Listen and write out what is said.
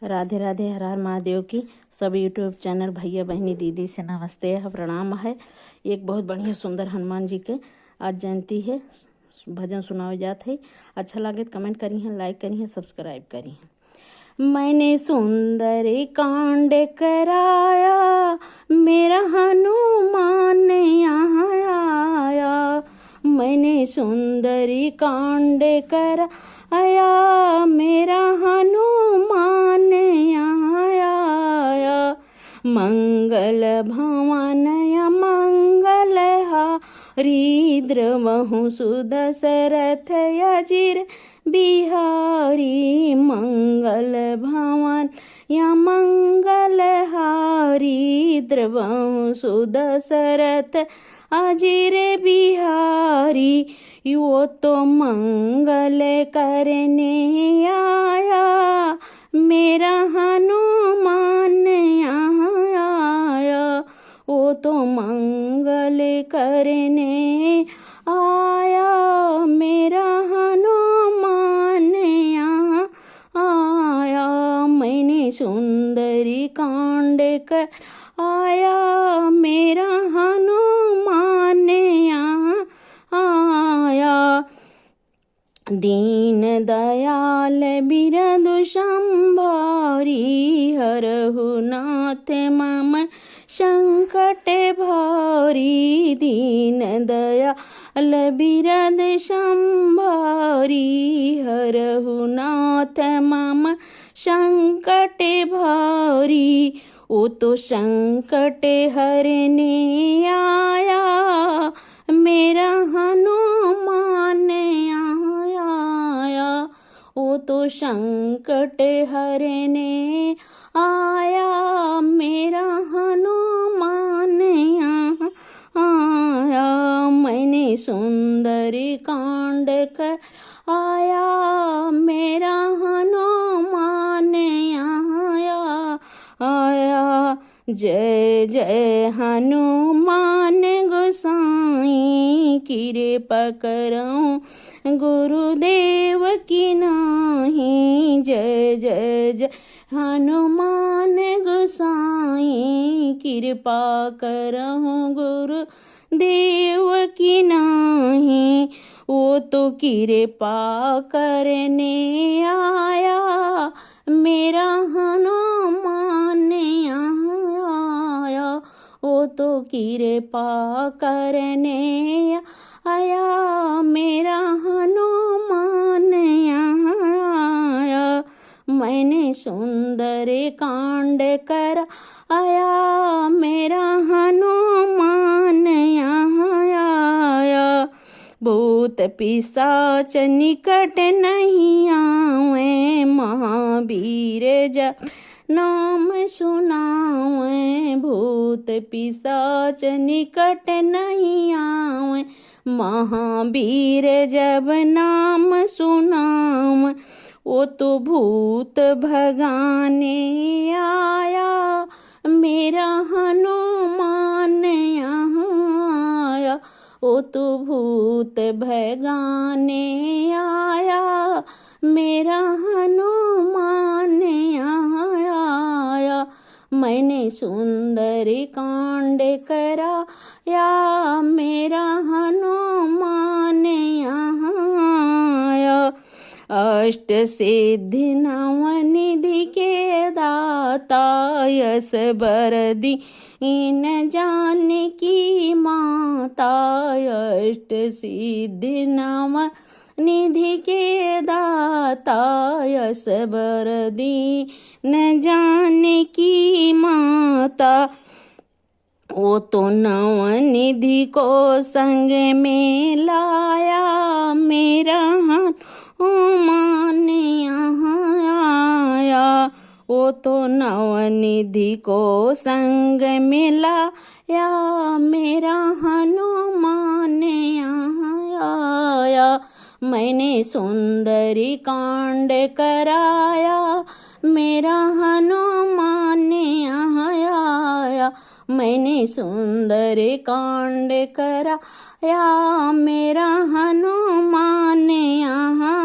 राधे राधे, हर हर महादेव की सब YouTube channel भैया बहनी दीदी से नमस्ते है, प्रणाम है। एक बहुत बढ़िया सुंदर हनुमान जी के आज जयंती है, भजन सुनाओ जात है। अच्छा लगे तो कमेंट करी है, लाइक करी है, सब्सक्राइब करी है। मैंने सुंदर कांड कराया, मेरा हनुमान यहाँ आया। मैंने सुंदरी कांड कराया, मेरा हनुमान यहाँ आया। मंगल भवनय मंगल हारी, द्रवहु सुदशरथ अजिर बिहारी। मंगल भवन या मंगल हारी, द्रवहु सुदशरथ अजिर बिहारी। वो तो मंगल करने आया, मेरा हनुमान यहाँ आया। वो तो मंगल करने आया, मेरा हनुमान यहाँ आया। मैंने सुंदरी कांड कर आया, मेरा हनुमान यहाँ आया। दीन दयाल बिरदु संभारी, हरहु नाथ मम संकट भारी। दीन दयाल बिरद संभारी, हरहु नाथ मम संकट भारी। वो तो संकट हरने आया, मेरा हनुमान यहाँ आया। वो तो संकट हरने आया, मेरा हनुमान यहाँ आया। मैंने सुंदरी कांड कर आया, मेरा हनुमान यहाँ आया। जय जय हनुमान गोसाई, कृपा करऊं गुरुदेव की नाही। जय जय जय हनुमान गोसाई, कृपा करऊं गुरुदेव की नाही। वो तो कृपा करने आया, मेरा हनुमान यहाँ आया। वो तो कृपा करने आया, मेरा हनुमान यहाँ आया। मैंने सुंदर कांड कर आया, मेरा हनुमान यहाँ आया। भूत पिशाच निकट नहीं आवे, महावीर जब नाम सुनावे। भूत पिशाच निकट नहीं आवे, महावीर जब नाम सुनावे। वो तो भूत भगाने आया, मेरा हनुमान यहाँ आया। वो तो भूत भगाने आया, मेरा हनुमान यहाँ आया। मैंने सुंदरी कांड कराया, मेरा हनुमान यहाँ आया। अष्ट सिद्धि नवनिधि के दाता, यश बरदी इन जानकी माता। अष्ट सिद्धि नव निधि के दाता, यश बरदी न जानकी माता। वो तो नवनिधि को संग में लाया, मेरा हनुमान यहाँ आया। वो तो नवनिधि को संग में लाया, मेरा हनुमान यहाँ आया। मैंने सुंदरी कांड कराया, मेरा हनुमान यहाँ आया। मैंने सुंदर कांड कराया, मेरा हनुमान यहाँ